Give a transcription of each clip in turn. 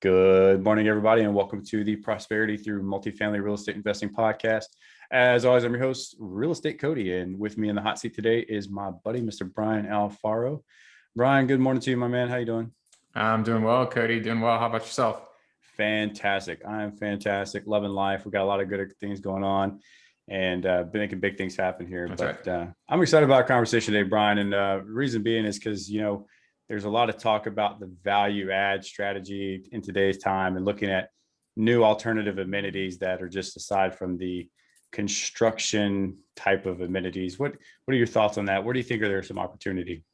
Good morning, everybody, and welcome to the Prosperity Through Multifamily Real Estate Investing podcast. As always, I'm your host, Real Estate Cody, and with me in the hot seat today is my buddy, Mr. Brian Alfaro. Brian, good morning to you, my man. How you doing? I'm doing well, Cody. Doing well. How about yourself? Fantastic. I am fantastic. Loving life. We got a lot of good things going on, and been making big things happen here. That's right. I'm excited about our conversation today, Brian. And reason being is because there's a lot of talk about the value add strategy in today's time, and looking at new alternative amenities that are just aside from the construction type of amenities. What are your thoughts on that? Where do you think are there some opportunity?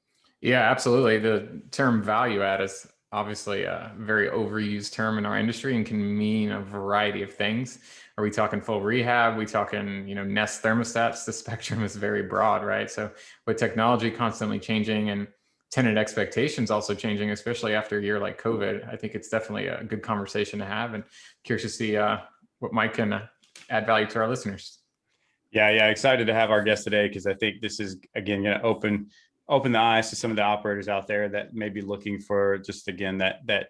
Yeah, absolutely. The term value add is obviously a very overused term in our industry and can mean a variety of things. Are we talking full rehab? We talking, Nest thermostats? The spectrum is very broad, right? So with technology constantly changing and tenant expectations also changing, especially after a year like COVID, I think it's definitely a good conversation to have, and curious to see what Mike can add value to our listeners. Yeah. Excited to have our guest today, because I think this is, again, going to open the eyes to some of the operators out there that may be looking for just, again, that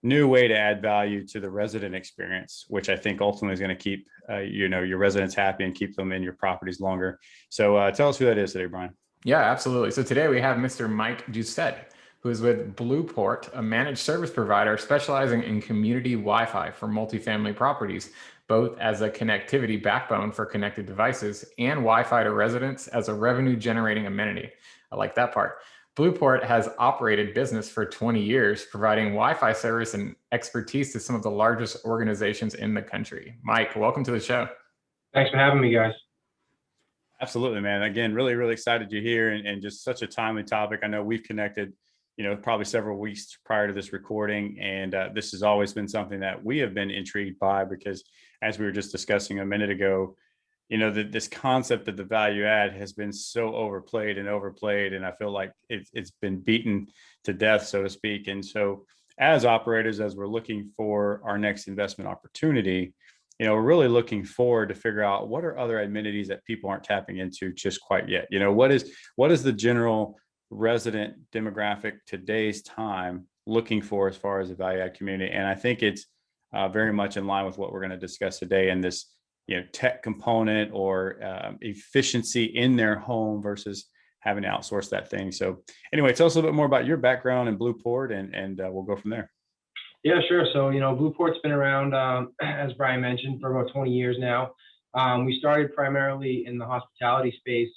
new way to add value to the resident experience, which I think ultimately is going to keep, your residents happy and keep them in your properties longer. So tell us who that is today, Brian. Yeah, absolutely. So today we have Mr. Mike Doucett, who is with Blueport, a managed service provider specializing in community Wi-Fi for multifamily properties, both as a connectivity backbone for connected devices and Wi-Fi to residents as a revenue generating amenity. I like that part. Blueport has operated business for 20 years, providing Wi-Fi service and expertise to some of the largest organizations in the country. Mike, welcome to the show. Thanks for having me, guys. Absolutely, man. Again, really, really excited you're here, and just such a timely topic. I know we've connected, probably several weeks prior to this recording, and this has always been something that we have been intrigued by, because as we were just discussing a minute ago, this concept of the value add has been so overplayed, and I feel like it's been beaten to death, so to speak. And so as operators, as we're looking for our next investment opportunity, we're really looking forward to figure out what are other amenities that people aren't tapping into just quite yet. What is the general resident demographic today's time looking for as far as a value add community? And I think it's very much in line with what we're going to discuss today, in this tech component or efficiency in their home versus having to outsource that thing. So anyway, tell us a little bit more about your background in Blueport, and we'll go from there. Yeah, sure. So, Blueport's been around, as Brian mentioned, for about 20 years now. We started primarily in the hospitality space,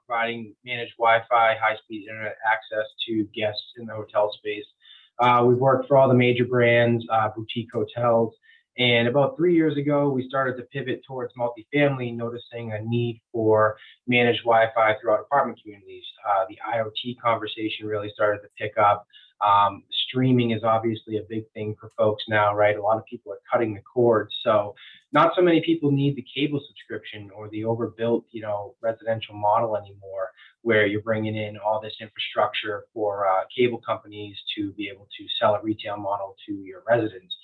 providing managed Wi-Fi, high-speed internet access to guests in the hotel space. We've worked for all the major brands, boutique hotels. And about 3 years ago, we started to pivot towards multifamily, noticing a need for managed Wi-Fi throughout apartment communities. The IoT conversation really started to pick up. Streaming is obviously a big thing for folks now, right? A lot of people are cutting the cord. So not so many people need the cable subscription or the overbuilt, residential model anymore, where you're bringing in all this infrastructure for cable companies to be able to sell a retail model to your residents.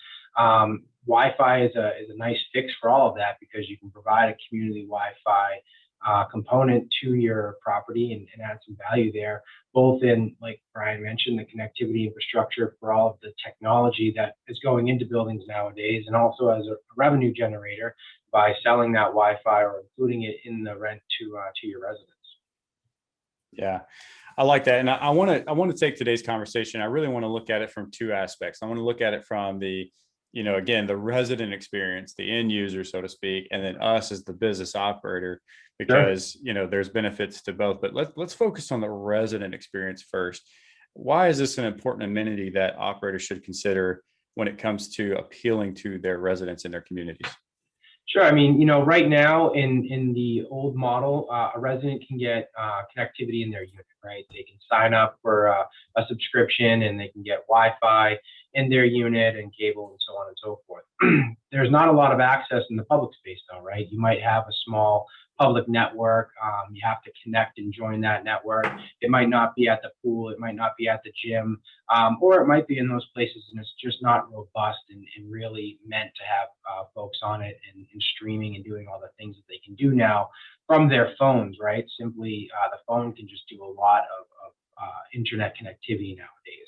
Wi-Fi is a nice fix for all of that, because you can provide a community Wi-Fi component to your property and add some value there, both in, like Brian mentioned, the connectivity infrastructure for all of the technology that is going into buildings nowadays, and also as a revenue generator by selling that Wi-Fi or including it in the rent to your residents. Yeah, I like that. And I want to take today's conversation. I really want to look at it from two aspects. I want to look at it from the again, the resident experience, the end user, so to speak, and then us as the business operator, because, sure, there's benefits to both. But let's focus on the resident experience first. Why is this an important amenity that operators should consider when it comes to appealing to their residents in their communities? Sure. I mean, right now in the old model, a resident can get connectivity in their unit, right? They can sign up for a subscription, and they can get Wi-Fi in their unit and cable and so on and so forth. There's not a lot of access in the public space, though, right? You might have a small public network. You have to connect and join that network. It might not be at the pool. It might not be at the gym, or it might be in those places, and it's just not robust and really meant to have folks on it and streaming and doing all the things that they can do now from their phones, right? Simply, the phone can just do a lot of internet connectivity nowadays.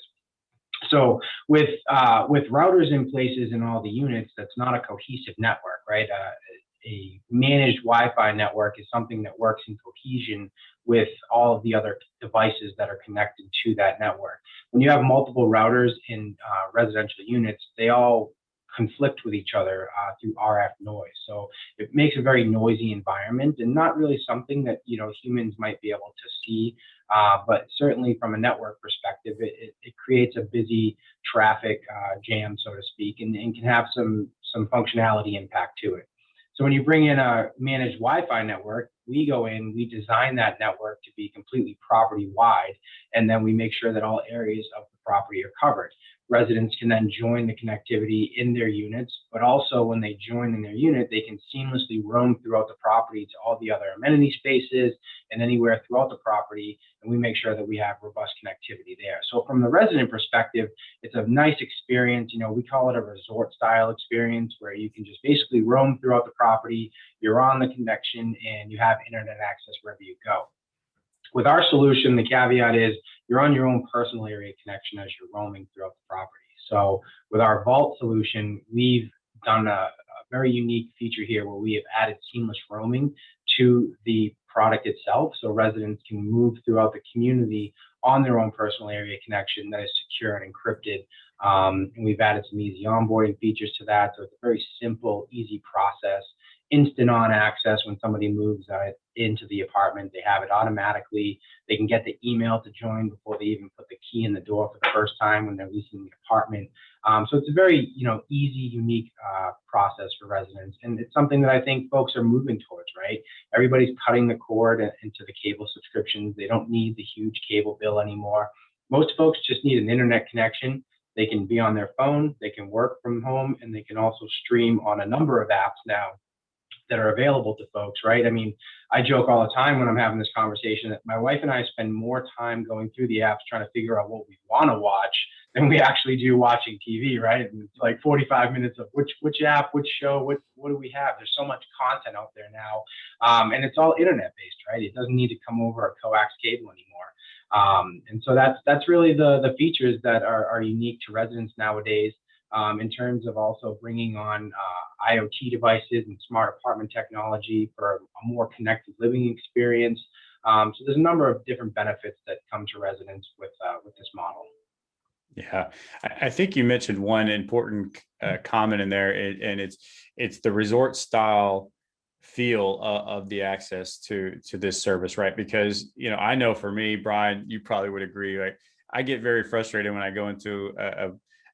So with routers in places in all the units, that's not a cohesive network, right? A managed Wi-Fi network is something that works in cohesion with all of the other devices that are connected to that network. When you have multiple routers in residential units, they all conflict with each other through RF noise. So it makes a very noisy environment, and not really something that humans might be able to see. But certainly from a network perspective, it creates a busy traffic jam, so to speak, and can have some functionality impact to it. So when you bring in a managed Wi-Fi network, we go in, we design that network to be completely property wide, and then we make sure that all areas of the property are covered. Residents can then join the connectivity in their units, but also when they join in their unit, they can seamlessly roam throughout the property to all the other amenity spaces and anywhere throughout the property. And we make sure that we have robust connectivity there. So from the resident perspective, it's a nice experience. We call it a resort style experience where you can just basically roam throughout the property. You're on the connection and you have internet access wherever you go. With our solution, the caveat is you're on your own personal area connection as you're roaming throughout the property. So with our Vault solution, we've done a very unique feature here where we have added seamless roaming to the product itself. So residents can move throughout the community on their own personal area connection that is secure and encrypted. And we've added some easy onboarding features to that. So it's a very simple, easy process. Instant on access when somebody moves into the apartment. They have it automatically. They can get the email to join before they even put the key in the door for the first time when they're leasing the apartment. So it's a very easy, unique process for residents, and it's something that I think folks are moving towards. Right, everybody's cutting the cord into the cable subscriptions. They don't need the huge cable bill anymore. Most folks just need an internet connection. They can be on their phone. They can work from home, and they can also stream on a number of apps now that are available to folks, right? I mean, I joke all the time when I'm having this conversation that my wife and I spend more time going through the apps trying to figure out what we want to watch than we actually do watching TV, right? And it's like 45 minutes of which app, which show, what do we have? There's so much content out there now, and it's all internet based, right? It doesn't need to come over a coax cable anymore. And so that's really the features that are unique to residents nowadays. In terms of also bringing on IoT devices and smart apartment technology for a more connected living experience. So there's a number of different benefits that come to residents with this model. Yeah, I think you mentioned one important comment in there, and it's the resort style feel of the access to this service, right? Because I know for me, Brian, you probably would agree. Like I get very frustrated when I go into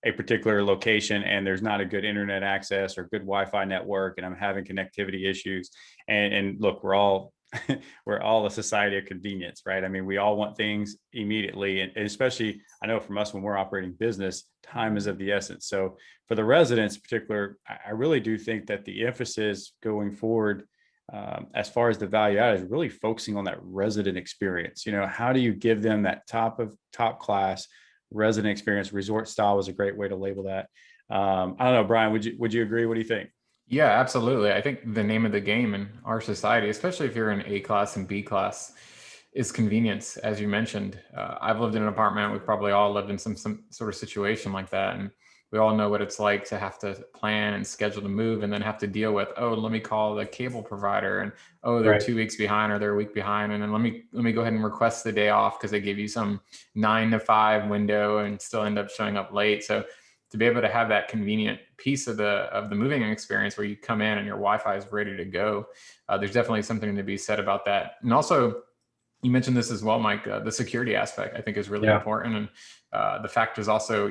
a particular location and there's not a good internet access or good Wi-Fi network, and I'm having connectivity issues. And look, we're all a society of convenience, right? I mean, we all want things immediately, and especially I know from us when we're operating business, time is of the essence. So for the residents in particular, I really do think that the emphasis going forward, as far as the value add, is really focusing on that resident experience. How do you give them that top class resident experience? Resort style is a great way to label that. I don't know, Brian, would you agree? What do you think? Yeah, absolutely. I think the name of the game in our society, especially if you're in A class and B class, is convenience, as you mentioned. I've lived in an apartment. We've probably all lived in some sort of situation like that. And we all know what it's like to have to plan and schedule to move and then have to deal with, oh, let me call the cable provider, and oh, they're Right. 2 weeks behind or they're a week behind. And then let me go ahead and request the day off because they gave you some 9 to 5 window and still end up showing up late. So to be able to have that convenient piece of the moving experience where you come in and your Wi-Fi is ready to go, there's definitely something to be said about that. And also, you mentioned this as well, Mike, the security aspect I think is really important. And the fact is also,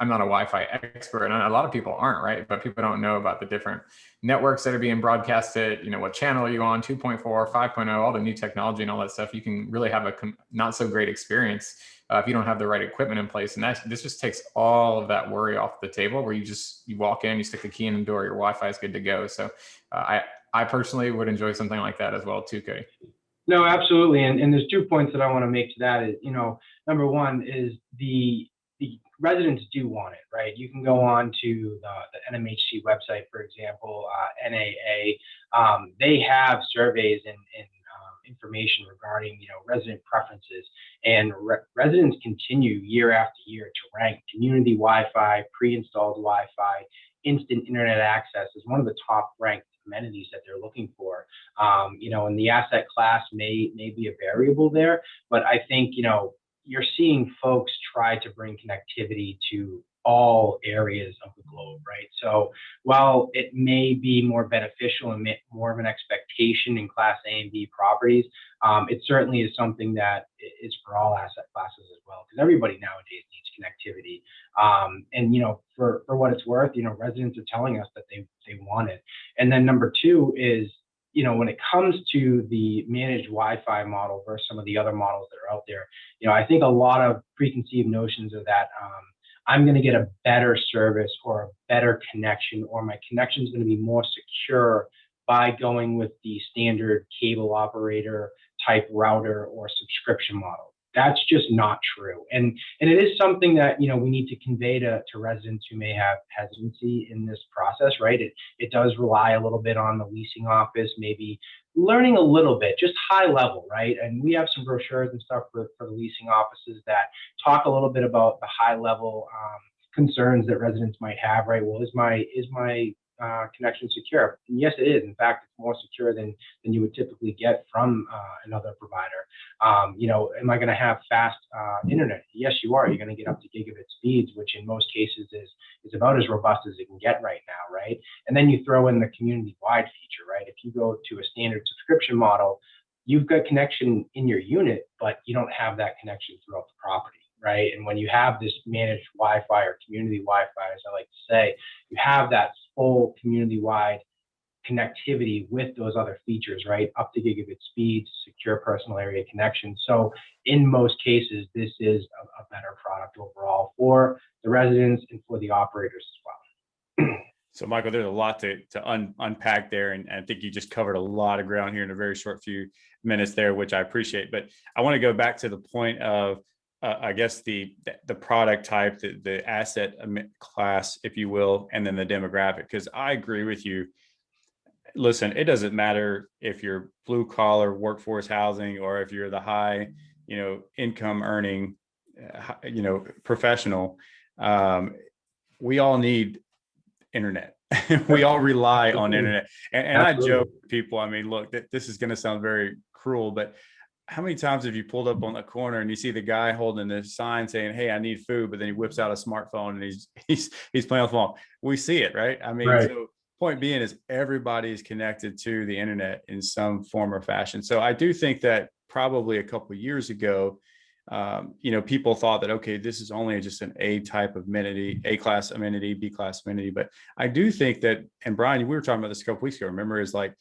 I'm not a Wi-Fi expert, and a lot of people aren't, right? But people don't know about the different networks that are being broadcasted, what channel are you on, 2.4, 5.0, all the new technology and all that stuff. You can really have a not so great experience if you don't have the right equipment in place. And this just takes all of that worry off the table, where you walk in, you stick the key in the door, your Wi-Fi is good to go. So I personally would enjoy something like that as well too, Cody. No, absolutely. And there's 2 points that I want to make to that. Is, number one is the residents do want it, right? You can go on to the NMHC website, for example, NAA. They have surveys and information regarding, resident preferences. And residents continue year after year to rank community Wi-Fi, pre-installed Wi-Fi, instant internet access as one of the top ranked amenities that they're looking for. And the asset class may be a variable there, but I think, you're seeing folks try to bring connectivity to all areas of the globe, right? So while it may be more beneficial and more of an expectation in Class A and B properties, it certainly is something that is for all asset classes as well, because everybody nowadays needs connectivity. And for what it's worth, residents are telling us that they want it. And then number two is, when it comes to the managed Wi-Fi model versus some of the other models that are out there, I think a lot of preconceived notions are that I'm going to get a better service or a better connection, or my connection is going to be more secure by going with the standard cable operator type router or subscription model. That's just not true. And it is something that, we need to convey to residents who may have hesitancy in this process, right? It does rely a little bit on the leasing office, maybe learning a little bit, just high level, right? And we have some brochures and stuff for the leasing offices that talk a little bit about the high level concerns that residents might have, right? Well, is my connection secure? And yes, it is. In fact, it's more secure than you would typically get from another provider. Am I going to have fast internet? Yes, you are. You're going to get up to gigabit speeds, which in most cases is about as robust as it can get right now, right? And then you throw in the community-wide feature, right? If you go to a standard subscription model, you've got connection in your unit, but you don't have that connection throughout the property, right? And when you have this managed Wi-Fi or community Wi-Fi, as I like to say, you have that full community-wide connectivity with those other features, right? Up to gigabit speeds, secure personal area connection. So in most cases, this is a better product overall for the residents and for the operators as well. So Michael, there's a lot to unpack there. And I think you just covered a lot of ground here in a very short few minutes there, which I appreciate. But I want to go back to the point of, I guess, the product type, the asset class, if you will, and then the demographic, because I agree with you. Listen, it doesn't matter if you're blue collar workforce housing or if you're the high, income earning, professional. We all need internet. We all rely on internet. And I joke with people, I mean, look, this is going to sound very cruel, but how many times have you pulled up on the corner and you see the guy holding the sign saying, "Hey, I need food," but then he whips out a smartphone and he's playing on the phone? We see it, right? I mean, right. So point being is everybody is connected to the internet in some form or fashion. So I do think that probably a couple of years ago, people thought that, okay, this is only just an A type of amenity, A class amenity, B class amenity. But I do think that, and Brian, we were talking about this a couple of weeks ago, remember, is like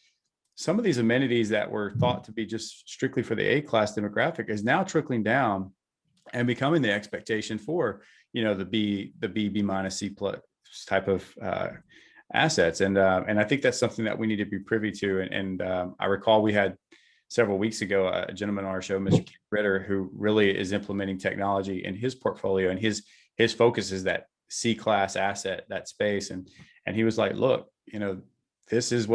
some of these amenities that were thought to be just strictly for the A class demographic is now trickling down and becoming the expectation for, the B minus, C plus type of assets. And I think that's something that we need to be privy to. And I recall we had several weeks ago a gentleman on our show, Mr. Keith Ritter, who really is implementing technology in his portfolio, and his focus is that C class asset, that space. And he was like, look, this is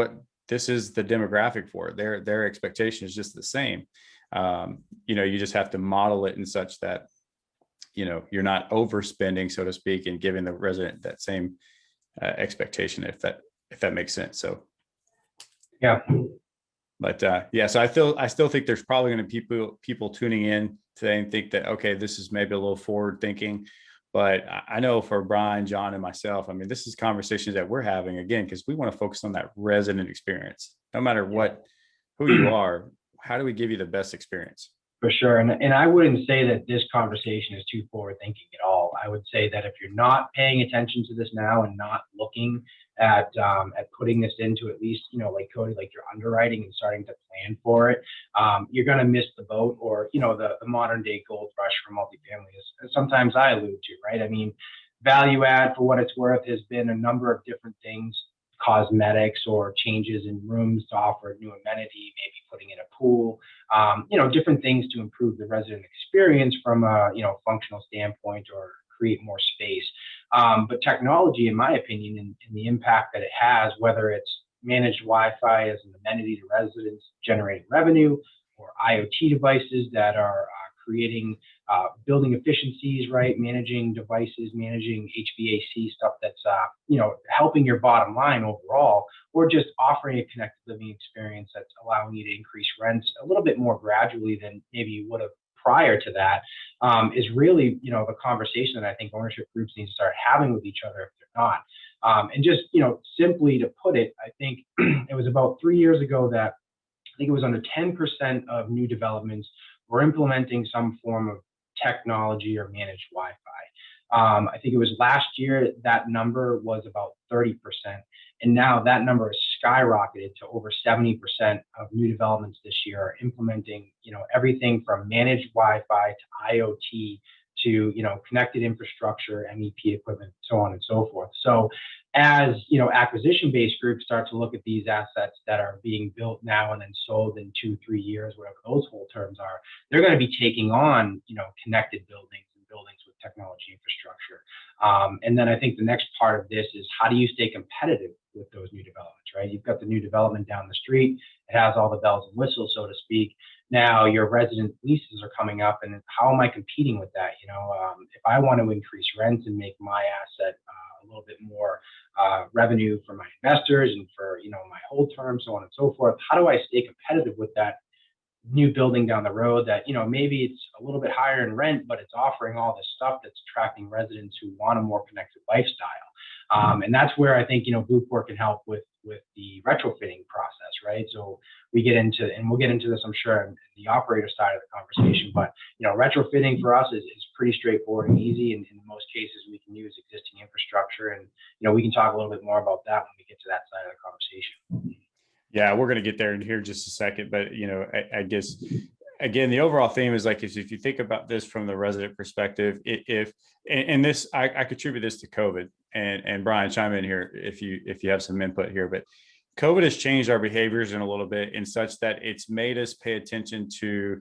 the demographic for it. Their expectation is just the same. You just have to model it in such that, you're not overspending, so to speak, and giving the resident that same expectation, if that makes sense. So, yeah. But so I still think there's probably going to be people tuning in today and think that, okay, this is maybe a little forward thinking. But I know for Brian, John, and myself, I mean, this is conversations that we're having, again, because we want to focus on that resident experience. No matter who you are, how do we give you the best experience? For sure. And I wouldn't say that this conversation is too forward thinking at all. I would say that if you're not paying attention to this now and not looking at putting this into at least, like Cody, like you're underwriting and starting to plan for it, you're going to miss the boat, or, the modern day gold rush for multifamily is sometimes I allude to, right? I mean, value add, for what it's worth, has been a number of different things, cosmetics or changes in rooms to offer a new amenity, maybe putting in a pool, different things to improve the resident experience from a, functional standpoint or create more space. But technology, in my opinion, and the impact that it has, whether it's managed Wi-Fi as an amenity to residents generating revenue, IoT devices that are creating building efficiencies, right? Managing devices, managing HVAC stuff that's helping your bottom line overall, or just offering a connected living experience that's allowing you to increase rents a little bit more gradually than maybe you would have prior to that, is really the conversation that I think ownership groups need to start having with each other if they're not. And just simply to put it, I think it was about 3 years ago that I think it was under 10% of new developments were implementing some form of technology or managed Wi-Fi. I think it was last year that number was about 30%, and now that number has skyrocketed to over 70% of new developments this year are implementing, everything from managed Wi-Fi to IoT to connected infrastructure, MEP equipment, so on and so forth. So as acquisition-based groups start to look at these assets that are being built now and then sold in 2-3 years, whatever those whole terms are, they're going to be taking on connected buildings and buildings with technology infrastructure. And then I think the next part of this is, how do you stay competitive with those new developments, right? You've got the new development down the street. It has all the bells and whistles, so to speak. Now your resident leases are coming up, and how am I competing with that? If I want to increase rents and make my asset a little bit more revenue for my investors and for my hold term, so on and so forth, how do I stay competitive with that new building down the road that maybe it's a little bit higher in rent, but it's offering all this stuff that's attracting residents who want a more connected lifestyle? And that's where I think Blueport can help with the retrofitting process, right? So we get into, and we'll get into this, I'm sure, in the operator side of the conversation, but retrofitting for us is pretty straightforward and easy, and in most cases we can use existing infrastructure, and we can talk a little bit more about that when we get to that side of the conversation. Yeah, we're going to get there in here just a second, but I guess again, the overall theme is like, if you think about this from the resident perspective, and this, I contribute this to COVID, and Brian, chime in here if you have some input here, but COVID has changed our behaviors in a little bit, in such that it's made us pay attention to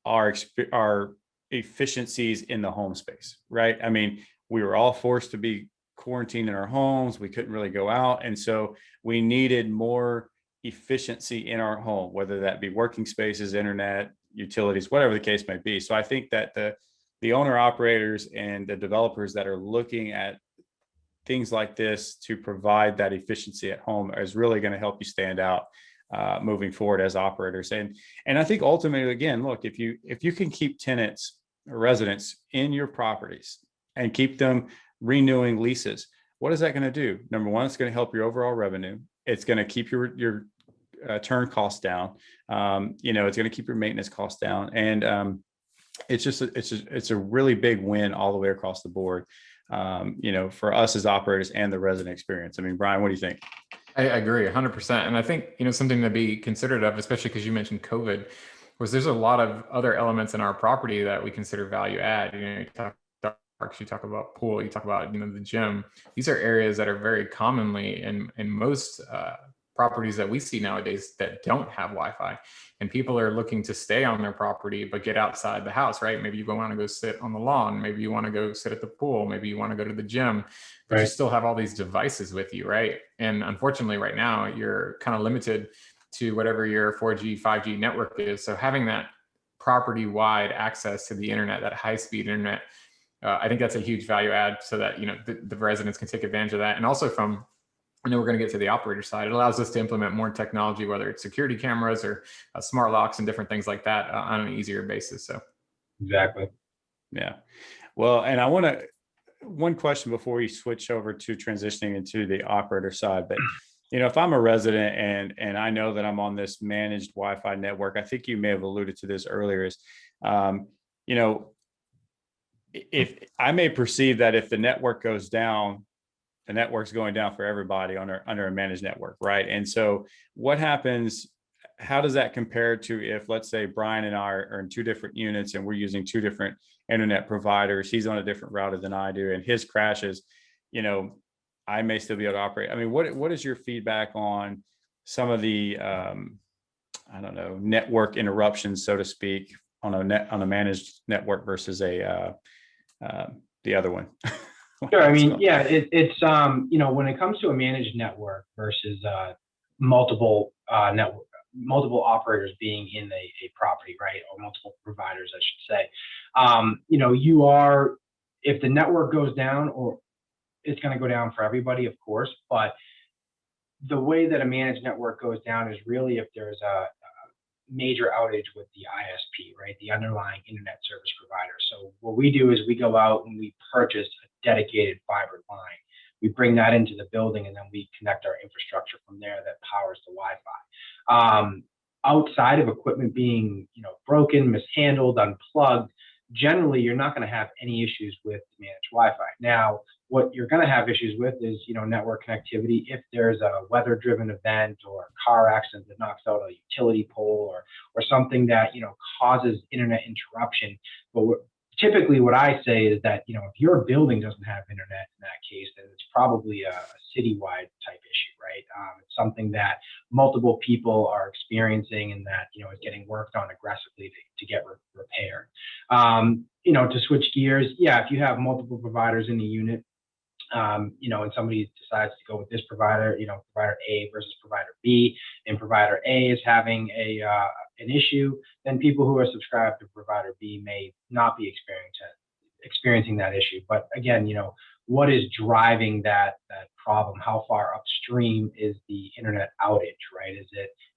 our efficiencies in the home space, right? I mean, we were all forced to be quarantined in our homes. We couldn't really go out, and so we needed more efficiency in our home, whether that be working spaces, internet, utilities, whatever the case may be. So I think that the owner operators and the developers that are looking at things like this to provide that efficiency at home is really going to help you stand out moving forward as operators. And I think ultimately, again, look, if you can keep tenants or residents in your properties and keep them renewing leases, what is that going to do? Number one, it's going to help your overall revenue. It's going to keep your turn costs down. It's going to keep your maintenance costs down, and it's a really big win all the way across the board. For us as operators and the resident experience. I mean, Brian, what do you think? I agree 100%. And I think, something to be considerate of, especially because you mentioned COVID, was there's a lot of other elements in our property that we consider value add. You talk about parks, you talk about pool, you talk about, the gym. These are areas that are very commonly in most properties that we see nowadays that don't have Wi-Fi, and people are looking to stay on their property but get outside the house, right? Maybe you want to go sit on the lawn, maybe you want to go sit at the pool, maybe you want to go to the gym, but you still have all these devices with you, right? And unfortunately right now you're kind of limited to whatever your 4G 5G network is. So having that property wide access to the internet, that high speed internet, I think that's a huge value add, so that the residents can take advantage of that. And also from, I know we're going to get to the operator side, it allows us to implement more technology, whether it's security cameras or smart locks and different things like that on an easier basis. So exactly. Yeah. Well, and I want to, one question before we switch over to transitioning into the operator side, but if I'm a resident and I know that I'm on this managed Wi-Fi network, I think you may have alluded to this earlier, is if I may perceive that if the network goes down, the network's going down for everybody under a managed network, right? And so what happens, how does that compare to if, let's say, Brian and I are in two different units and we're using two different internet providers, he's on a different router than I do, and his crashes, I may still be able to operate. I mean, what is your feedback on some of the, network interruptions, so to speak, on a managed network versus the other one? Sure. I mean, yeah, it's when it comes to a managed network versus multiple multiple operators being in a property, right? Or multiple providers, I should say. If the network goes down, or it's going to go down for everybody, of course, but the way that a managed network goes down is really if there's a major outage with the ISP, right? The underlying internet service provider. So what we do is we go out and we purchase a dedicated fiber line. We bring that into the building, and then we connect our infrastructure from there that powers the Wi-Fi. Outside of equipment being, broken, mishandled, unplugged, generally you're not going to have any issues with managed Wi-Fi. Now, what you're going to have issues with is, network connectivity. If there's a weather-driven event or a car accident that knocks out a utility pole or something that, causes internet interruption. But typically what I say is that, if your building doesn't have internet in that case, then it's probably a citywide type issue, right? It's something that multiple people are experiencing and that, is getting worked on aggressively to get repaired. To switch gears, if you have multiple providers in the unit, and somebody decides to go with this provider, provider A versus provider B, and provider A is having an issue, then people who are subscribed to provider B may not be experiencing that issue. But again, what is driving that problem? How far upstream is the internet outage, right? Is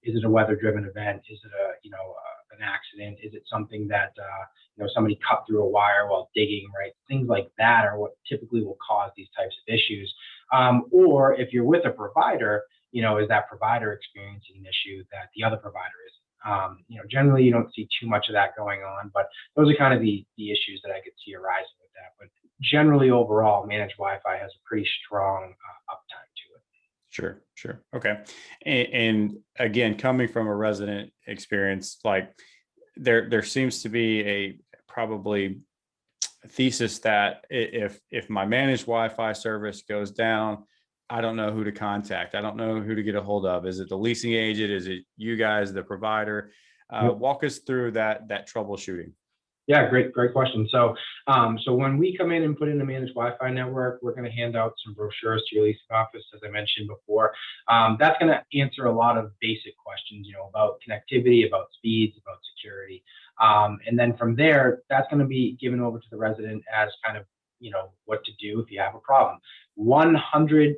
it a weather-driven event? Is it an accident? Is it something that somebody cut through a wire while digging, right? Things like that are what typically will cause these types of issues. Or if you're with a provider, is that provider experiencing an issue that the other provider isn't? Generally you don't see too much of that going on, but those are kind of the issues that I could see arising with that. But generally overall, managed Wi-Fi has a pretty strong uptime to it. Sure. Okay. And again, coming from a resident experience, like there seems to be a probably thesis that if my managed Wi-Fi service goes down, I don't know who to contact. I don't know who to get a hold of. Is it the leasing agent? Is it you guys, the provider? Walk us through that troubleshooting. Yeah, great question. So when we come in and put in a managed Wi-Fi network, we're going to hand out some brochures to your leasing office, as I mentioned before. That's going to answer a lot of basic questions, about connectivity, about speeds, about security. And then from there, that's going to be given over to the resident as kind of, what to do if you have a problem. 100%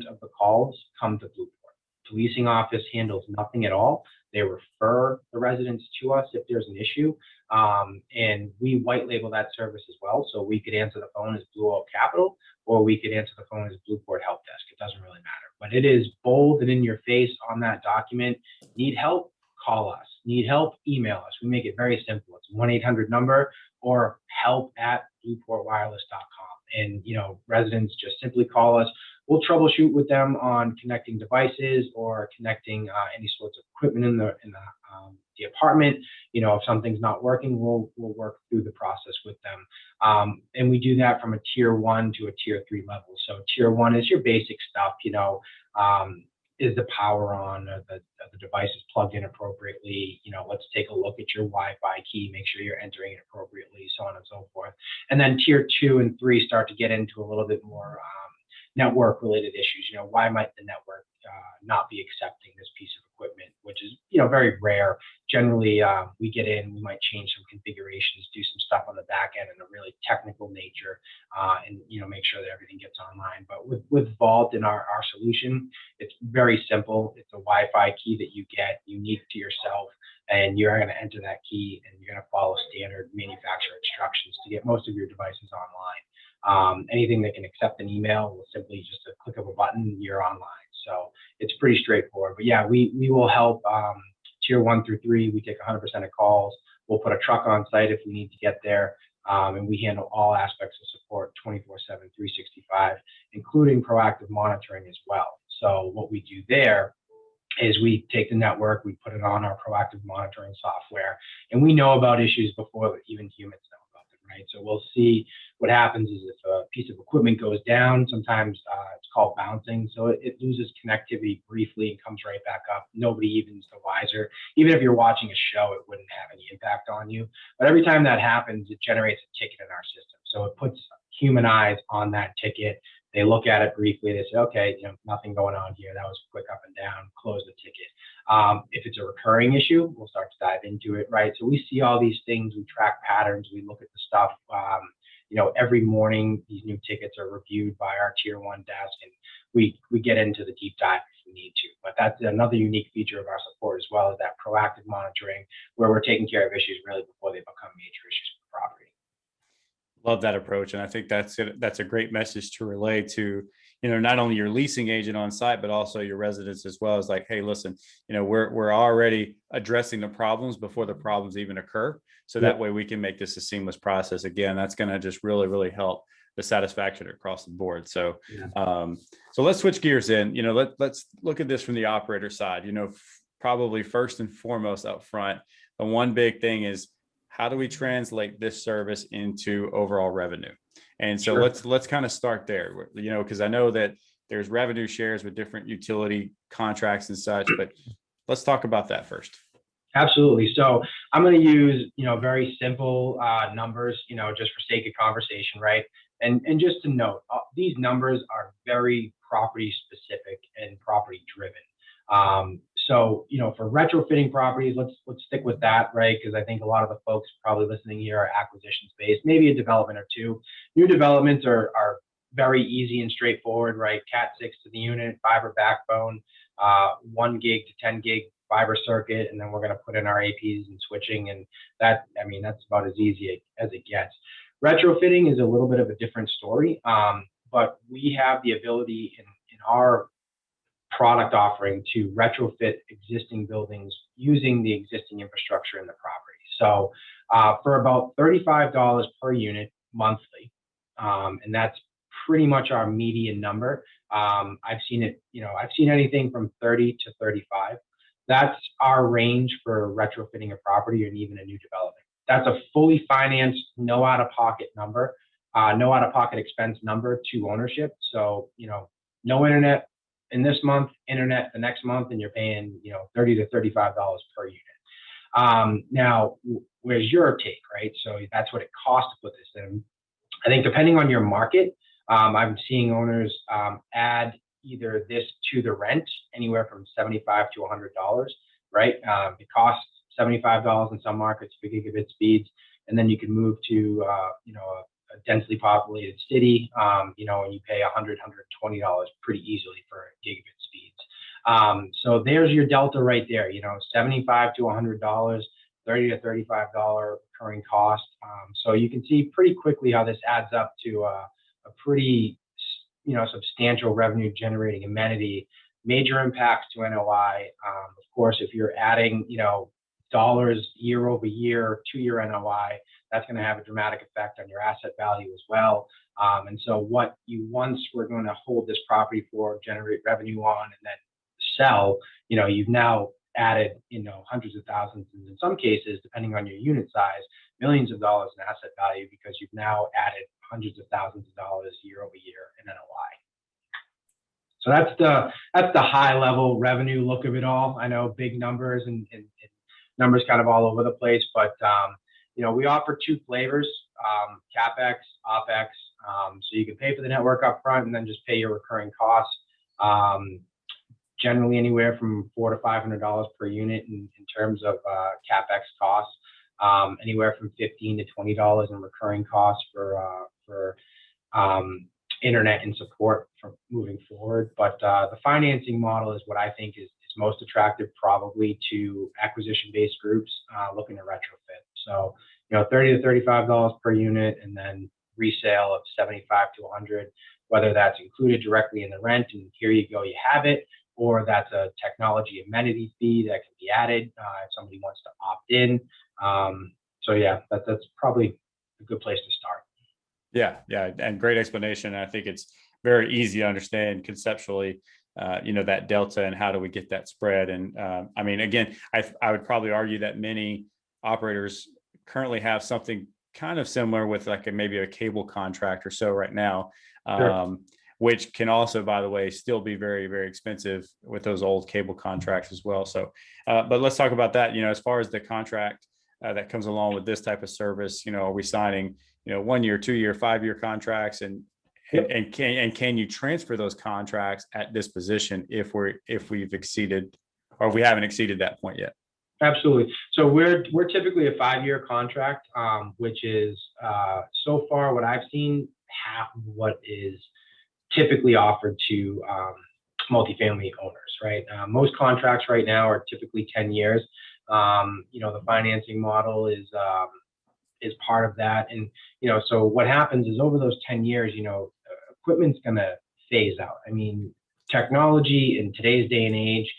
of the calls come to Blueport. The leasing office handles nothing at all. They refer the residents to us if there's an issue. And we white label that service as well. So we could answer the phone as Blue Oak Capital, or we could answer the phone as Blueport Help Desk. It doesn't really matter. But it is bold and in your face on that document. Need help? Call us. Need help? Email us. We make it very simple. It's 1-800 number or help@blueportwireless.com. And, residents just simply call us. We'll troubleshoot with them on connecting devices or connecting any sorts of equipment in the apartment. If something's not working, we'll work through the process with them. And we do that from a tier 1 to a tier 3 level. So tier 1 is your basic stuff. Is the power on? Are the devices plugged in appropriately? Let's take a look at your Wi-Fi key, make sure you're entering it appropriately, so on and so forth. And then tier 2 and 3 start to get into a little bit more network related issues. Why might the network not be accepting this piece of equipment, which is, very rare. Generally, we get in, we might change some configurations, do some stuff on the back end in a really technical nature, and, make sure that everything gets online. But with Vault and our solution, it's very simple. It's a Wi-Fi key that you get unique to yourself, and you're going to enter that key and you're going to follow standard manufacturer instructions to get most of your devices online. Anything that can accept an email will simply just a click of a button, you're online. So it's pretty straightforward. But yeah, we will help tier 1 through 3. We take 100% of calls. We'll put a truck on site if we need to get there. And we handle all aspects of support 24/7, 365, including proactive monitoring as well. So what we do there is we take the network, we put it on our proactive monitoring software, and we know about issues before even humans know about them, right? So we'll see what happens is if a piece of equipment goes down, sometimes it's called bouncing. So it loses connectivity briefly and comes right back up. Nobody even's the wiser. Even if you're watching a show, it wouldn't have any impact on you. But every time that happens, it generates a ticket in our system. So it puts human eyes on that ticket. They look at it briefly. They say, okay, nothing going on here. That was quick up and down, close the ticket. If it's a recurring issue, we'll start to dive into it, right? So we see all these things. We track patterns. We look at the stuff. Every morning, these new tickets are reviewed by our tier 1 desk, and we get into the deep dive if we need to. But that's another unique feature of our support as well, is that proactive monitoring, where we're taking care of issues really before they become major issues for the property. Love that approach. And I think that's a great message to relay to, not only your leasing agent on site, but also your residents as well. As like, hey, listen, we're already addressing the problems before the problems even occur. So that way we can make this a seamless process. Again, that's going to just really, really help the satisfaction across the board. So, so let's switch gears in, let's look at this from the operator side. Probably first and foremost up front, the one big thing is, how do we translate this service into overall revenue? And so let's kind of start there, because I know that there's revenue shares with different utility contracts and such, but let's talk about that first. Absolutely. So I'm going to use, very simple numbers, just for sake of conversation, right? And just to note, these numbers are very property specific and property driven. So, for retrofitting properties, let's stick with that, right? Because I think a lot of the folks probably listening here are acquisitions based, maybe a development or two. New developments are very easy and straightforward, right? Cat 6 to the unit, fiber backbone, 1 gig to 10 gig fiber circuit, and then we're going to put in our APs and switching, and that's about as easy as it gets. Retrofitting is a little bit of a different story, but we have the ability in our product offering to retrofit existing buildings using the existing infrastructure in the property. So for about $35 per unit monthly, and that's pretty much our median number. I've seen anything from 30 to 35. That's our range for retrofitting a property and even a new development. That's a fully financed, no out-of-pocket number, no out-of-pocket expense number to ownership. So, no internet in this month, internet the next month, and you're paying, $30 to $35 per unit. Now, where's your take, right? So that's what it costs to put this in. I think depending on your market, I'm seeing owners add either this to the rent anywhere from $75 to $100, right? It costs $75 in some markets for gigabit speeds, and then you can move to a densely populated city, and you pay $100, $120 pretty easily for gigabit speeds. So there's your delta right there. $75 to $100, $30 to $35 recurring cost. So you can see pretty quickly how this adds up to a pretty substantial revenue generating amenity. Major impacts to NOI. Of course, if you're adding dollars year over year to your NOI, that's going to have a dramatic effect on your asset value as well. And so what you once were going to hold this property for, generate revenue on, and then sell, you've now added, hundreds of thousands, and in some cases, depending on your unit size, millions of dollars in asset value, because you've now added hundreds of thousands of dollars year over year in NOI. So that's the high level revenue look of it all. I know big numbers and numbers kind of all over the place, but we offer two flavors, CapEx, OpEx. So you can pay for the network up front and then just pay your recurring costs. Generally anywhere from $400 to $500 per unit in terms of CapEx costs. Anywhere from $15 to $20 in recurring costs for internet and support for moving forward. But the financing model is what I think is most attractive probably to acquisition-based groups looking to retrofit. So, $30 to $35 per unit, and then resale of $75 to $100, whether that's included directly in the rent, and here you go, you have it, or that's a technology amenity fee that can be added if somebody wants to opt in. So yeah, that's probably a good place to start. Yeah, and great explanation. I think it's very easy to understand conceptually, that delta and how do we get that spread. And again, I would probably argue that many operators currently have something kind of similar with maybe a cable contract or so right now, sure. Which can also, by the way, still be very, very expensive with those old cable contracts as well. So, but let's talk about that. As far as the contract that comes along with this type of service, are we signing 1 year, 2 year, 5 year contracts, and And can you transfer those contracts at this position if we've exceeded, or we haven't exceeded that point yet? Absolutely. So we're typically a 5-year contract, which is so far what I've seen, half of what is typically offered to multifamily owners, right? Most contracts right now are typically 10 years. The financing model is part of that. And, so what happens is over those 10 years, equipment's going to phase out. I mean, technology in today's day and age,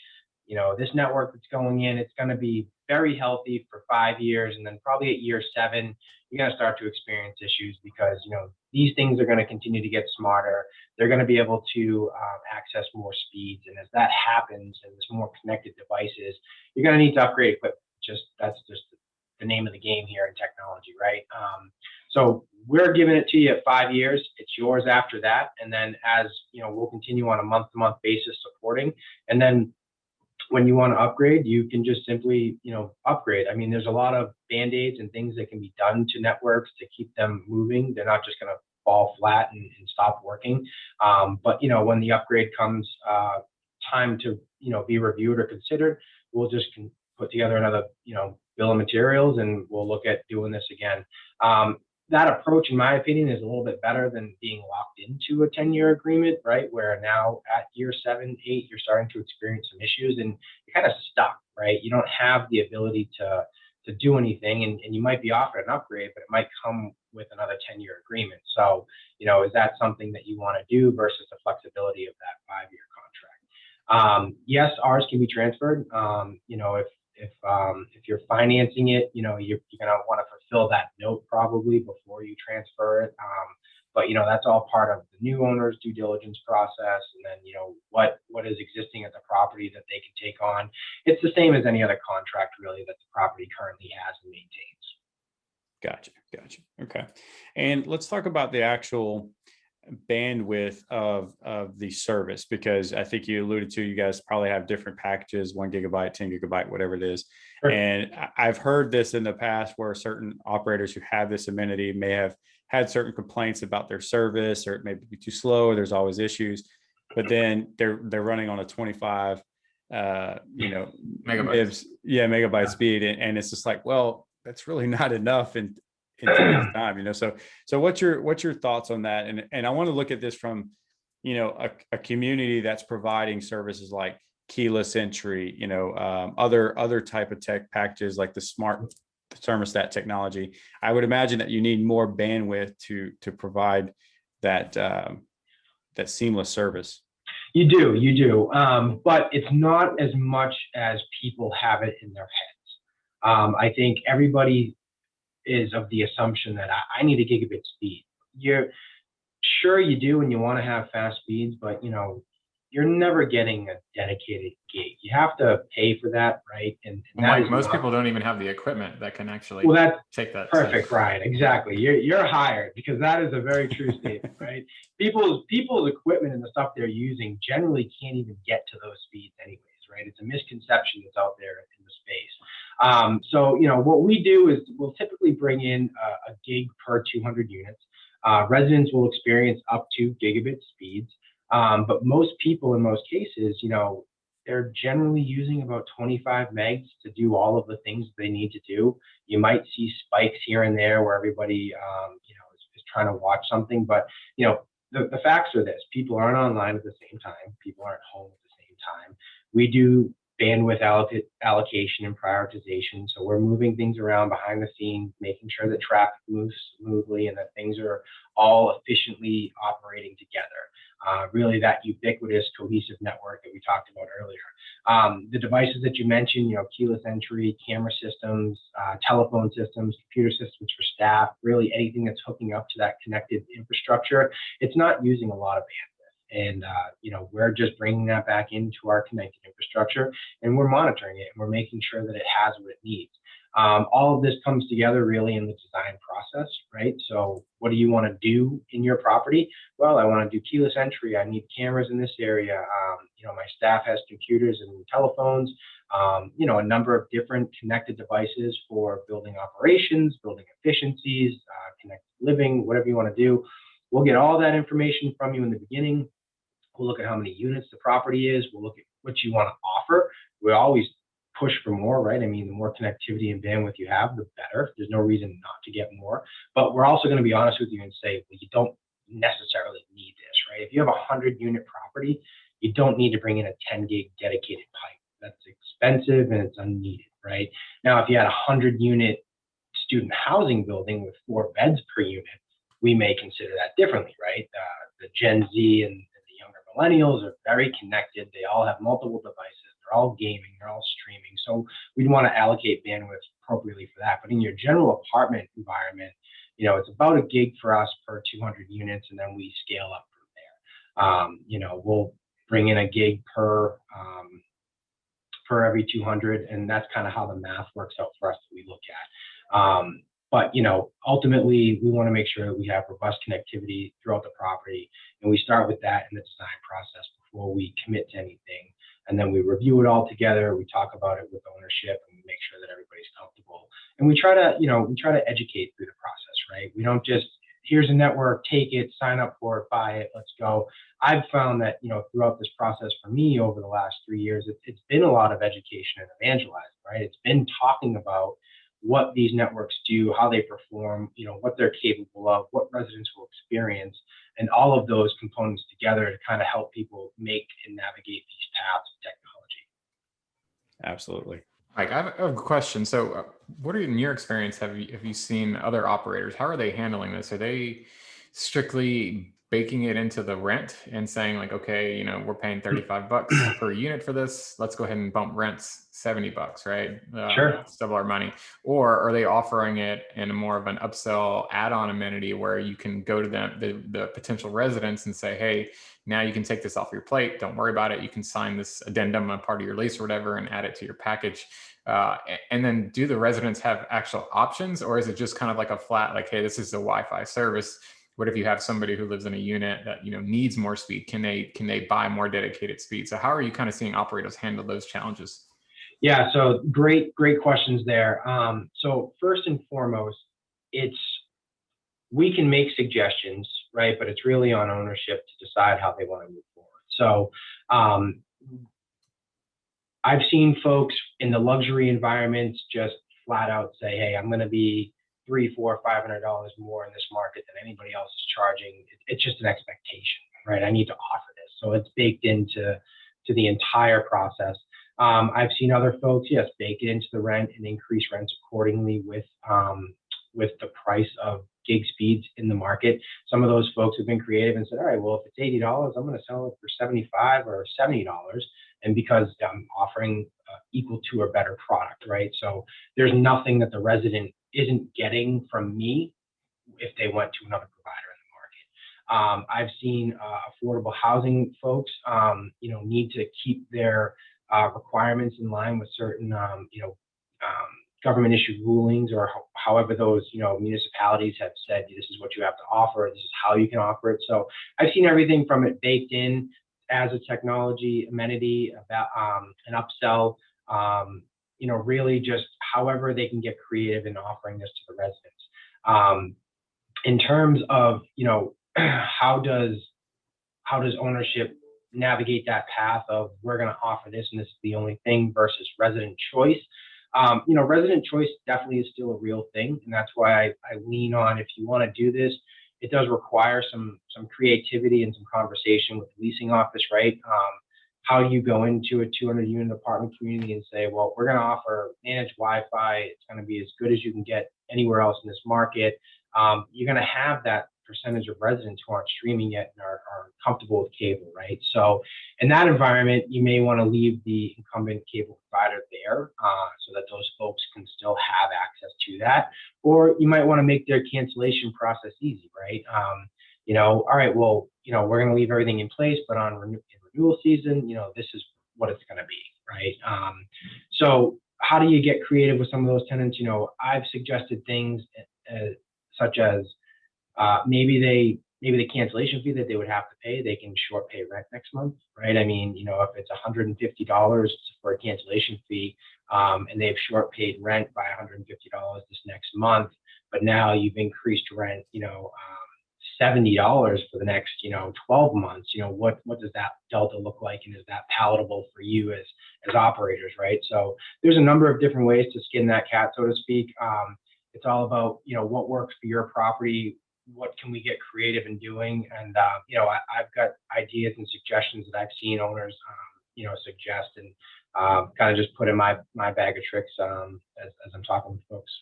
this network that's going in, it's going to be very healthy for 5 years. And then probably at year 7, you're going to start to experience issues because, these things are going to continue to get smarter. They're going to be able to access more speeds. And as that happens and there's more connected devices, you're going to need to upgrade equipment. That's just the name of the game here in technology, right? So we're giving it to you at 5 years. It's yours after that. And then as, we'll continue on a month-to-month basis supporting. And then when you want to upgrade, you can just simply, upgrade. I mean, there's a lot of Band-Aids and things that can be done to networks to keep them moving. They're not just going to fall flat and stop working. But, when the upgrade comes time to, be reviewed or considered, we'll just put together another, bill of materials and we'll look at doing this again. That approach, in my opinion, is a little bit better than being locked into a 10-year agreement, right? Where now at year 7, 8, you're starting to experience some issues and you're kind of stuck, right? You don't have the ability to do anything, and you might be offered an upgrade, but it might come with another 10-year agreement. So, is that something that you want to do versus the flexibility of that 5-year contract? Yes, ours can be transferred. If you're financing it, you're going to want to fulfill that note probably before you transfer it. But that's all part of the new owner's due diligence process, and then what is existing at the property that they can take on. It's the same as any other contract really that the property currently has and maintains. Gotcha. Okay, and let's talk about the actual bandwidth of the service, because I think you alluded to, you guys probably have different packages, 1 gigabyte, 10 gigabyte, whatever it is. Sure. And I've heard this in the past where certain operators who have this amenity may have had certain complaints about their service, or it may be too slow, or there's always issues, but then they're running on a 25 Megabytes. megabyte speed, and it's just like, well, that's really not enough in today's time, so what's your thoughts on that? And I want to look at this from a community that's providing services like keyless entry, other type of tech packages like the smart thermostat technology. I would imagine that you need more bandwidth to provide that seamless service. You do, but it's not as much as people have it in their heads. I think everybody is of the assumption that I need a gigabit speed. You're sure you do, and you want to have fast speeds, but you're never getting a dedicated gig. You have to pay for that, right? And Mike, most people don't even have the equipment that can actually take that. Perfect, Ryan. Exactly. You're hired, because that is a very true statement, right? People's equipment and the stuff they're using generally can't even get to those speeds anyways, right? It's a misconception that's out there in the space. So, what we do is we'll typically bring in a gig per 200 units. Residents will experience up to gigabit speeds. But most people in most cases, they're generally using about 25 megs to do all of the things they need to do. You might see spikes here and there where everybody, is trying to watch something. But, the facts are this: people aren't online at the same time. People aren't home at the same time. We do bandwidth allocation and prioritization. So we're moving things around behind the scenes, making sure that traffic moves smoothly and that things are all efficiently operating together. Really that ubiquitous, cohesive network that we talked about earlier. The devices that you mentioned, keyless entry, camera systems, telephone systems, computer systems for staff, really anything that's hooking up to that connected infrastructure, it's not using a lot of bandwidth. And, we're just bringing that back into our connected infrastructure, and we're monitoring it, and we're making sure that it has what it needs. All of this comes together really in the design process, right? So what do you want to do in your property? Well, I want to do keyless entry. I need cameras in this area. My staff has computers and telephones, a number of different connected devices for building operations, building efficiencies, connected living, whatever you want to do. We'll get all that information from you in the beginning. We'll look at how many units the property is. We'll look at what you want to offer. We always push for more, right? I mean, the more connectivity and bandwidth you have, the better. There's no reason not to get more. But we're also going to be honest with you and say, well, you don't necessarily need this, right? If you have a 100-unit property, you don't need to bring in a 10 gig dedicated pipe. That's expensive and it's unneeded, right? Now, if you had a 100-unit student housing building with 4 beds per unit, we may consider that differently, right? The Gen Z and the younger millennials are very connected. They all have multiple devices. They're all gaming. They're all streaming. So we'd want to allocate bandwidth appropriately for that. But in your general apartment environment, it's about a gig for us per 200 units, and then we scale up from there. We'll bring in a gig per every 200, and that's kind of how the math works out for us that we look at. But ultimately, we want to make sure that we have robust connectivity throughout the property, and we start with that in the design process before we commit to anything. And then we review it all together. We talk about it with ownership, and we make sure that everybody's comfortable. And we try to educate through the process, right? We don't just, here's a network, take it, sign up for it, buy it, let's go. I've found that, throughout this process for me over the last 3 years, it's been a lot of education and evangelizing, right? It's been talking about what these networks do, how they perform, what they're capable of, what residents will experience, and all of those components together to kind of help people make and navigate these paths of technology. Absolutely. Mike, I have a question. So what are, in your experience, have you seen other operators? How are they handling this? Are they strictly baking it into the rent and saying like, okay, we're paying $35 per unit for this. Let's go ahead and bump rents $70, right? Sure. It's double our money. Or are they offering it in a more of an upsell add-on amenity where you can go to the potential residents and say, hey, now you can take this off your plate. Don't worry about it. You can sign this addendum, a part of your lease or whatever, and add it to your package. And then do the residents have actual options, or is it just kind of like a flat, like, hey, this is a Wi-Fi service? What if you have somebody who lives in a unit that needs more speed? Can they buy more dedicated speed? So how are you kind of seeing operators handle those challenges? Yeah, so great questions there. So first and foremost, we can make suggestions, right? But it's really on ownership to decide how they want to move forward. So I've seen folks in the luxury environments just flat out say, hey, I'm going to be $300, $400, $500 more in this market than anybody else is charging. It's just an expectation, right? I need to offer this. So it's baked into the entire process. I've seen other folks, yes, bake it into the rent and increase rents accordingly with the price of gig speeds in the market. Some of those folks have been creative and said, all right, well, if it's $80, I'm going to sell it for $75 or $70. And because I'm offering equal to or better product, right? So there's nothing that the resident isn't getting from me if they went to another provider in the market. I've seen affordable housing folks, need to keep their requirements in line with certain, government issued rulings, or however those, municipalities have said, this is what you have to offer, this is how you can offer it. So I've seen everything from it baked in as a technology amenity, about an upsell, really just however they can get creative in offering this to the residents. In terms of, how does ownership navigate that path of we're going to offer this and this is the only thing versus resident choice? Resident choice definitely is still a real thing, and that's why I lean on, if you want to do this, it does require some creativity and some conversation with the leasing office, right? How do you go into a 200-unit apartment community and say, well, we're going to offer managed Wi-Fi. It's going to be as good as you can get anywhere else in this market. You're going to have that percentage of residents who aren't streaming yet and are comfortable with cable, right? So in that environment, you may want to leave the incumbent cable provider there so that those folks can still have access to that. Or you might want to make their cancellation process easy, right? All right, well, we're going to leave everything in place, but on renewal season, this is what it's going to be, right? So how do you get creative with some of those tenants? I've suggested things such as maybe the cancellation fee that they would have to pay, they can short pay rent next month, right? I mean, if it's $150 for a cancellation fee, and they've short paid rent by $150 this next month, but now you've increased rent, $70 for the next, 12 months, what does that delta look like? And is that palatable for you as operators, right? So there's a number of different ways to skin that cat, so to speak. It's all about, what works for your property, what can we get creative in doing? And, I've got ideas and suggestions that I've seen owners, suggest, and kind of just put in my bag of tricks as I'm talking with folks.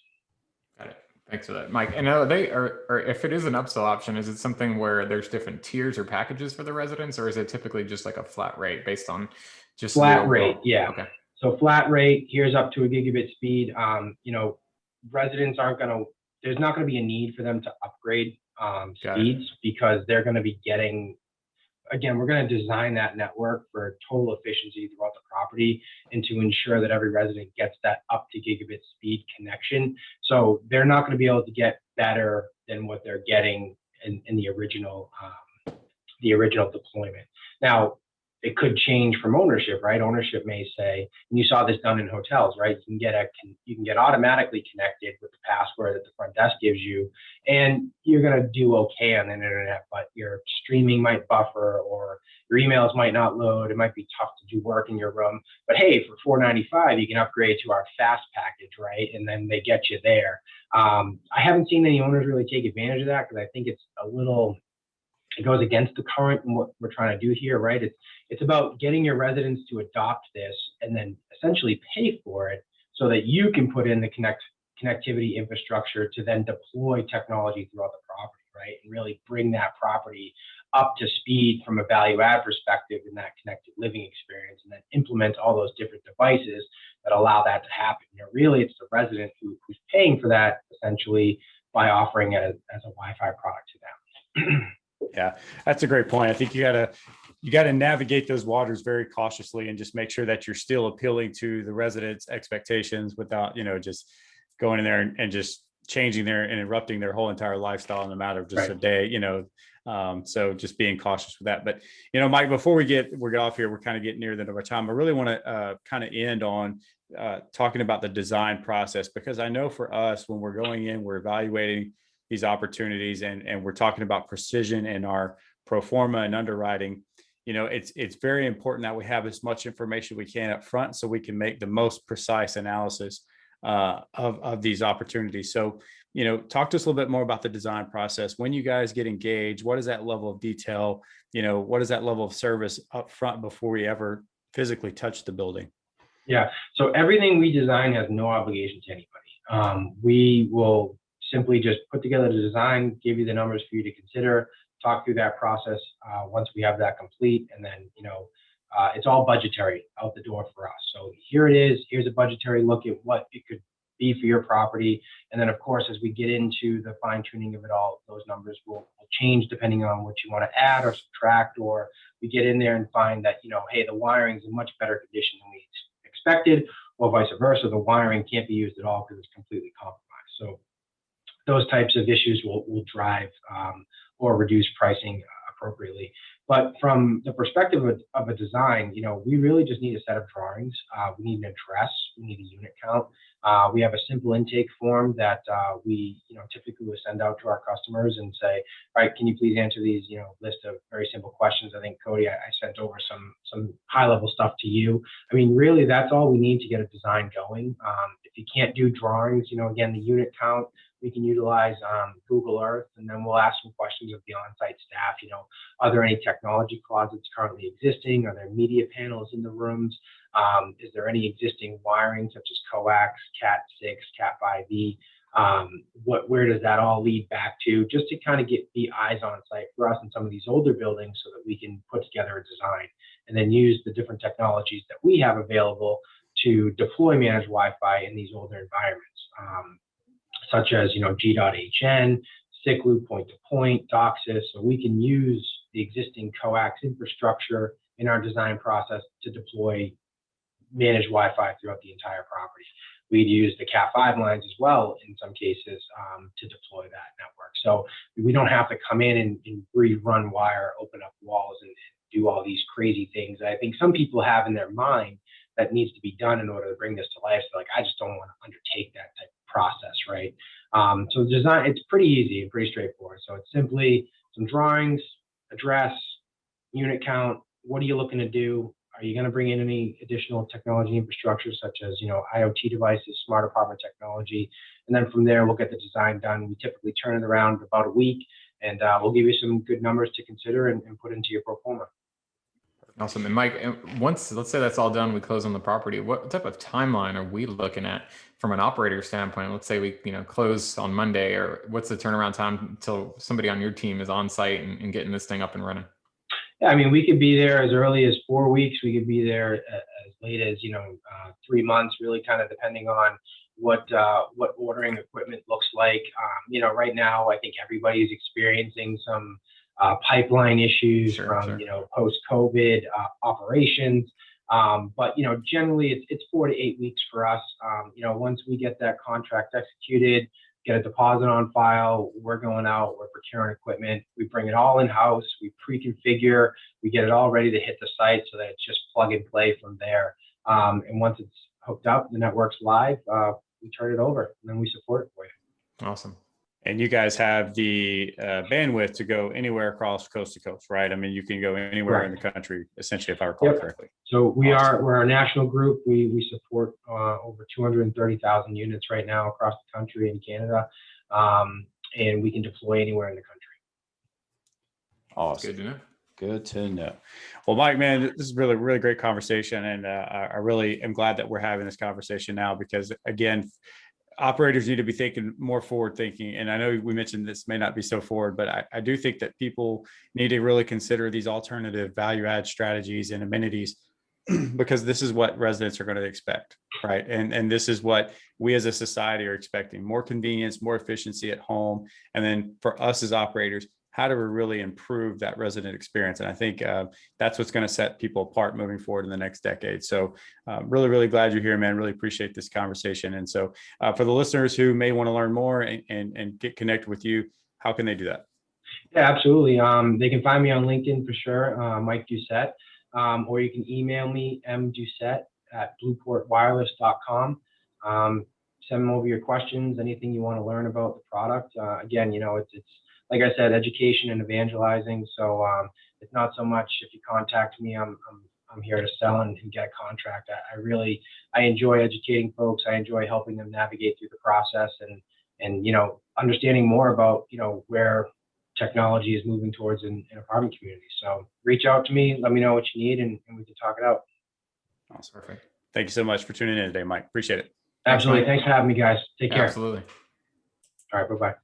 Got it. Thanks for that, Mike. And are they, or if it is an upsell option, is it something where there's different tiers or packages for the residents, or is it typically just like a flat rate based on just flat rate? Yeah. Okay. So flat rate, here's up to a gigabit speed. Residents there's not going to be a need for them to upgrade speeds because they're going to be getting, again, we're going to design that network for total efficiency throughout the property and to ensure that every resident gets that up to gigabit speed connection. So they're not going to be able to get better than what they're getting in the original deployment. Now, it could change from ownership, right? Ownership may say, and you saw this done in hotels, right? You can get automatically connected with the password that the front desk gives you, and you're gonna do okay on the internet, but your streaming might buffer or your emails might not load. It might be tough to do work in your room. But hey, for $4.95, you can upgrade to our fast package, right? And then they get you there. I haven't seen any owners really take advantage of that because I think it goes against the current and what we're trying to do here, right? It's about getting your residents to adopt this and then essentially pay for it so that you can put in the connectivity infrastructure to then deploy technology throughout the property, right? And really bring that property up to speed from a value add perspective in that connected living experience, and then implement all those different devices that allow that to happen. Really, it's the resident who's paying for that essentially by offering it as a Wi-Fi product to them. Yeah, that's a great point. I think you gotta navigate those waters very cautiously and just make sure that you're still appealing to the residents' expectations without, just going in there and just changing and interrupting their whole entire lifestyle in a matter of just a day, so just being cautious with that. But, Mike, before we get off here, we're kind of getting near the end of our time. I really want to kind of end on talking about the design process, because I know for us, when we're going in, we're evaluating these opportunities and we're talking about precision in our pro forma and underwriting. It's very important that we have as much information we can up front so we can make the most precise analysis of these opportunities. So, talk to us a little bit more about the design process. When you guys get engaged, what is that level of detail? What is that level of service up front before we ever physically touch the building? Yeah. So everything we design has no obligation to anybody. We will simply just put together the design, give you the numbers for you to consider, talk through that process once we have that complete, and then it's all budgetary out the door for us. So here it is. Here's a budgetary look at what it could be for your property, and then of course, as we get into the fine tuning of it all, those numbers will change depending on what you want to add or subtract, or we get in there and find that hey, the wiring is in much better condition than we expected, or vice versa, the wiring can't be used at all because it's completely compromised. So those types of issues will drive or reduce pricing appropriately. But from the perspective of a design, we really just need a set of drawings. We need an address. We need a unit count. We have a simple intake form that we typically will send out to our customers and say, all right, can you please answer these list of very simple questions? I think, Cody, I sent over some high level stuff to you. I mean, really, that's all we need to get a design going. If you can't do drawings, again, the unit count, we can utilize Google Earth, and then we'll ask some questions of the on-site staff. Are there any technology closets currently existing? Are there media panels in the rooms? Is there any existing wiring such as coax, Cat6, Cat5e? Where does that all lead back to? Just to kind of get the eyes on site for us in some of these older buildings so that we can put together a design and then use the different technologies that we have available to deploy managed Wi-Fi in these older environments. Such as G.hn, SICLU, point-to-point, DOCSIS, so we can use the existing coax infrastructure in our design process to deploy managed Wi-Fi throughout the entire property. We'd use the Cat5 lines as well in some cases to deploy that network. So we don't have to come in and rerun wire, open up walls, and do all these crazy things that I think some people have in their mind that needs to be done in order to bring this to life. So I just don't want to undertake that type of process, right? So the design, it's pretty easy and pretty straightforward. So it's simply some drawings, address, unit count. What are you looking to do? Are you going to bring in any additional technology infrastructure such as, IoT devices, smart apartment technology? And then from there, we'll get the design done. We typically turn it around about a week, and we'll give you some good numbers to consider and put into your pro forma. Awesome. And Mike, once, let's say that's all done, we close on the property. What type of timeline are we looking at from an operator standpoint? Let's say we, close on Monday, or what's the turnaround time until somebody on your team is on site and getting this thing up and running? Yeah, I mean, we could be there as early as 4 weeks. We could be there as late as 3 months, really kind of depending on what ordering equipment looks like. Right now, I think everybody's experiencing some pipeline issues from post-COVID operations. But generally it's 4 to 8 weeks for us. Once we get that contract executed, get a deposit on file, we're going out, we're procuring equipment, we bring it all in-house, we pre-configure, we get it all ready to hit the site so that it's just plug and play from there. And once it's hooked up, the network's live, we turn it over and then we support it for you. Awesome. And you guys have the bandwidth to go anywhere across coast to coast, right? I mean, you can go anywhere in the country, essentially, if I recall correctly. So we're a national group. We support over 230,000 units right now across the country in Canada, and we can deploy anywhere in the country. Awesome. Good to know. Good to know. Well, Mike, man, this is really, really great conversation. And I really am glad that we're having this conversation now because, again, operators need to be thinking more forward thinking. And I know we mentioned this may not be so forward, but I do think that people need to really consider these alternative value add strategies and amenities because this is what residents are going to expect, right? And this is what we as a society are expecting: more convenience, more efficiency at home. And then for us as operators, how do we really improve that resident experience? And I think that's what's going to set people apart moving forward in the next decade. So really, really glad you're here, man. Really appreciate this conversation. And so for the listeners who may want to learn more and get connected with you, how can they do that? Yeah, absolutely. They can find me on LinkedIn for sure, Mike Doucett, or you can email me, mdoucett@blueportwireless.com. Send them over your questions, anything you want to learn about the product. Again, it's like I said, education and evangelizing. So it's not so much if you contact me, I'm here to sell and get a contract. I enjoy educating folks. I enjoy helping them navigate through the process and understanding more about where technology is moving towards in apartment communities. So reach out to me, let me know what you need, and we can talk it out. Awesome. Perfect. Thank you so much for tuning in today, Mike. Appreciate it. Absolutely. Thanks for having me, guys. Take care. Absolutely. All right. Bye-bye.